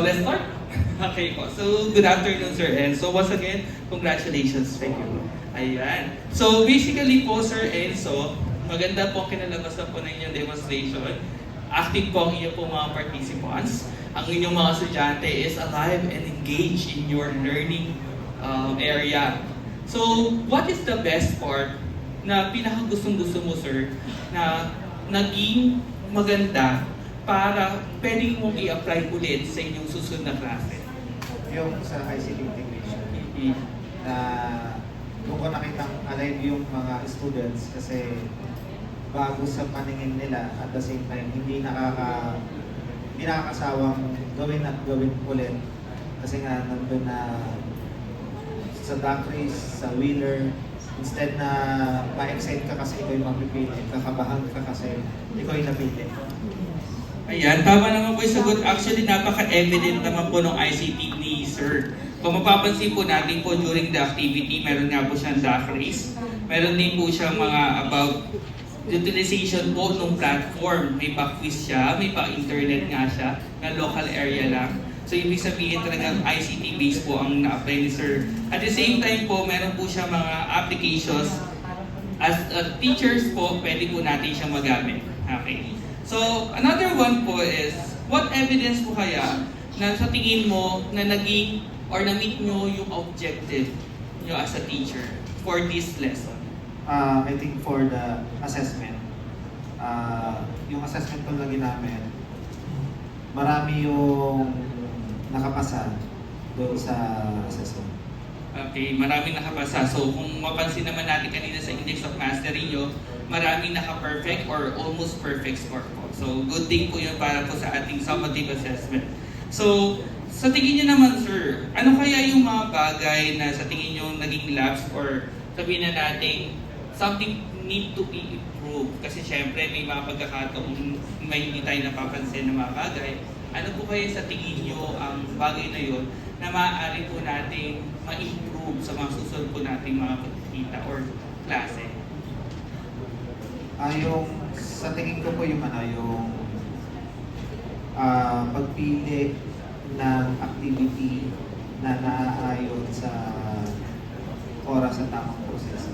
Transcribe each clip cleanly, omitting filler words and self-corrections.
Let's start. Okay po. So, good afternoon, Sir. And so, once again, congratulations. Thank you. Ayan. So, basically po, Sir Enzo, maganda po kinalabasan po ng inyong demonstration. Active po ang inyong po mga participants. Ang inyong mga estudyante is alive and engaged in your learning area. So, what is the best part na pinakagustong-gusto mo, Sir, na naging maganda para pwedeng mong i-apply ulit sa inyong susunod na klase? Yung sa ICT integration, Mm. na doon ko nakitang alive yung mga students kasi bago sa paningin nila at the same time hindi nakakasawang gawin at gawin ulit kasi nga nandun na sa duck race, sa wheeler, instead na ma-excite ka kasi ikaw yung mapipili, kakabahan ka kasi ikaw yung napili. Ayan, tama naman po yung sagot. Actually, napaka-evident naman po ng ICT ni Sir. Kung mapapansin po natin po during the activity, meron nga po siyang duck race. Meron din po siyang mga about utilization po ng platform. May pa-quiz siya, may pa-internet nga siya, na local area lang. So, ibig sabihin talagang ICT based po ang na-apply ni Sir. At the same time po, meron po siya mga applications. As teachers po, pwede po natin siyang magamit. Okay. So, another one po is, what evidence po kaya na sa tingin mo na naging or na-meet nyo yung objective nyo as a teacher for this lesson? I think for the assessment, yung assessment ko na ginamit, marami yung nakapasa doon sa assessment. Okay, maraming nakapasa. So, kung mapansin naman natin kanina sa Index of Mastery nyo, maraming naka-perfect or almost perfect score po. So, good thing po yun para po sa ating summative assessment. So, sa tingin nyo naman, Sir, ano kaya yung mga bagay na sa tingin nyo naging lapse or sabihin na natin something need to be improved? Kasi syempre, may mga pagkakataon may hindi tayo napapansin na mga bagay. Ano po kaya sa tingin nyo ang bagay na yun na maaari po nating ma-improve sa mga susunod po nating mga pagkikita or klase? Yung sa tingin ko po yung yung pagpili ng activity na naaayon sa oras at tamang proseso.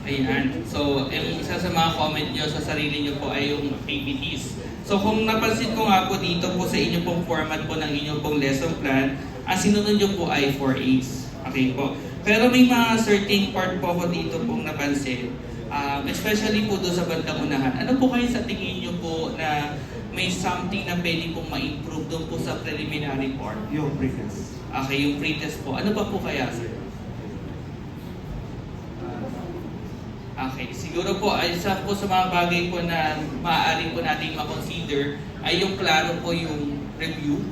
Ayan. So, yung isa sa mga comment nyo sa sarili nyo po ay yung activities. So, kung napansin ko nga po dito po sa inyo pong format po ng inyong pong lesson plan, ang sinunod nyo po ay 4As. Okay po. Pero may mga certain part po ako dito pong napansin. Especially po doon sa bandang unahan. Ano po kayo sa tingin nyo po na may something na pwede pong ma-improve doon po sa preliminary part? Yung pretest. Okay, yung pretest po. Ano pa po kaya, sir? Okay, siguro po, isa po sa mga bagay po na maaari po nating ma-consider ay yung klaro po yung review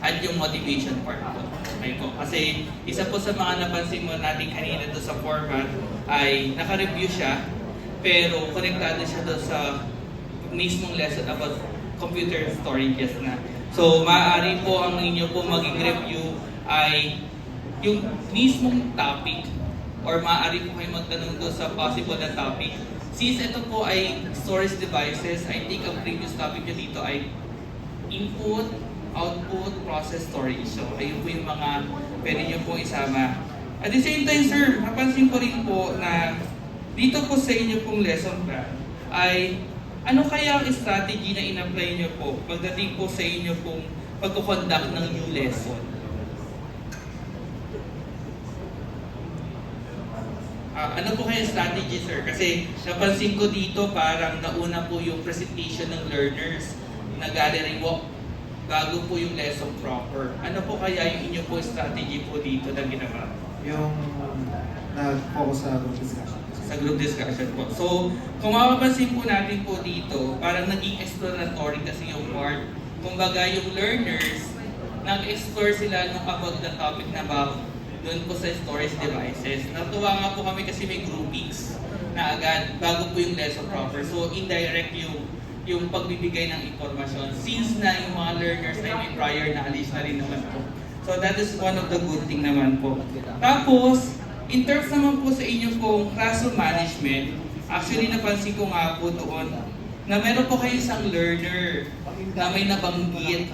at yung motivation part po. Okay po. Kasi isa po sa mga napansin mo natin kanina doon sa format ay naka-review siya pero konektado siya doon sa mismong lesson about computer storages na. So, maaari po ang inyo po maging review ay yung mismong topic or maaari po kayo magtanong doon sa possible na topic. Since ito po ay storage devices, I think ang previous topic nyo dito ay input, output, process, storage. So, ayun po yung mga pwede nyo po isama. At the same time, sir, napansin ko rin po na dito po sa inyo pong lesson plan ay ano kaya ang strategy na in-apply nyo po pagdating po sa inyo pong pagkukonduct ng new lesson? Ano po kaya strategy, sir? Kasi napansin ko dito parang nauna po yung presentation ng learners na gallery walk bago po yung lesson proper. Ano po kaya yung inyo po strategy po dito na ginawa? Yung nag-focus sa group discussion. Sa group discussion po. So, kung mapapansin po natin po dito, parang naging exploratory kasi yung part. Kumbaga yung learners, nag-explore sila nung about the topic na about doon po sa storage devices. Natuwa nga po kami kasi may groupings na agad bago po yung lesson proper. So, indirect yung pagbibigay ng informasyon since na yung mga learners ay may prior knowledge na rin naman po. So, that is one of the good thing naman po. Tapos, in terms naman po sa inyo pong classroom management, actually napansin ko nga po doon na meron po kayo isang learner na may nabanggit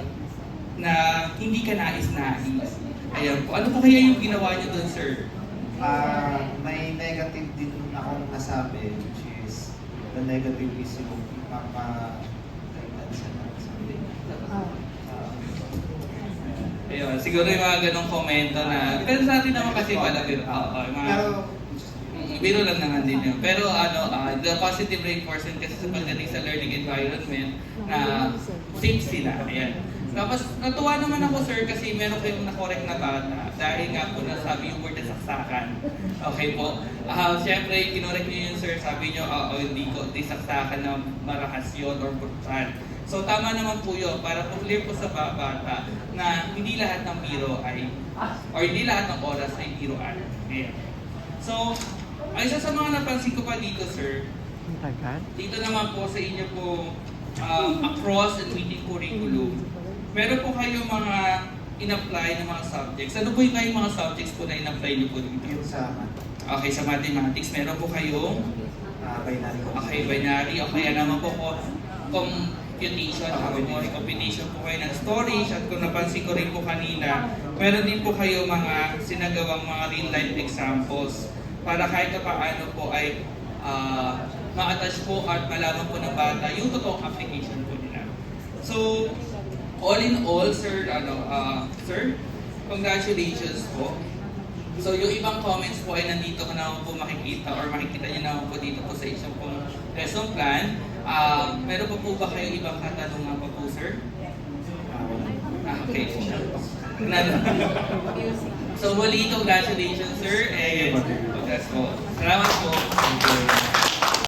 na hindi ka nais-nais. Ayan po. Ano po kaya yung ginawa niyo doon, sir? May negative din akong nasabi, which is the negative is yung something. Ayun, siguro yung mga ganong komento na, pero sa atin naman kasi wala biro. Pero, Biro lang naman din yun. Pero the positive reinforcement kasi sa pagdating sa learning environment na safe sila. Ayan. Tapos natuwa naman ako, sir, kasi meron kayong nakorek na bata dahil nga po nasabi yung word na saksakan. Okay po. Siyempre, kinorek niyo yun, sir. Sabi niyo, hindi saksakan na marahas yun or brutal. So tama naman po yun para po clear po sa bata na hindi lahat ng biro ay, or hindi lahat ng oras ay biroan. Ayan. So, ay isa sa mga napansin ko pa dito, sir, dito naman po sa inyo po across and within curriculum, meron po kayong mga in-apply na mga subjects. Ano po yung kayong mga subjects po na in-apply niyo po dito? yung sa Okay, sa mathematics, meron po kayong binary ko. binary, o kaya naman po computation, combination po kayo ng storage, at kung napansin ko rin po kanina, meron din po kayo mga sinagawang mga real-life examples para kahit paano po ay ma-attach po at malaman po ng bata yung totoong application po nila. So, all in all, sir, sir, congratulations po. So, yung ibang comments po ay nandito ko naman po makikita or makikita niyo naman po dito po sa isang pong lesson plan. Meron pa po ba kayo ibang katanungan pa po, sir? Okay po. So, muli, congratulations, sir. And congrats po. Salamat po.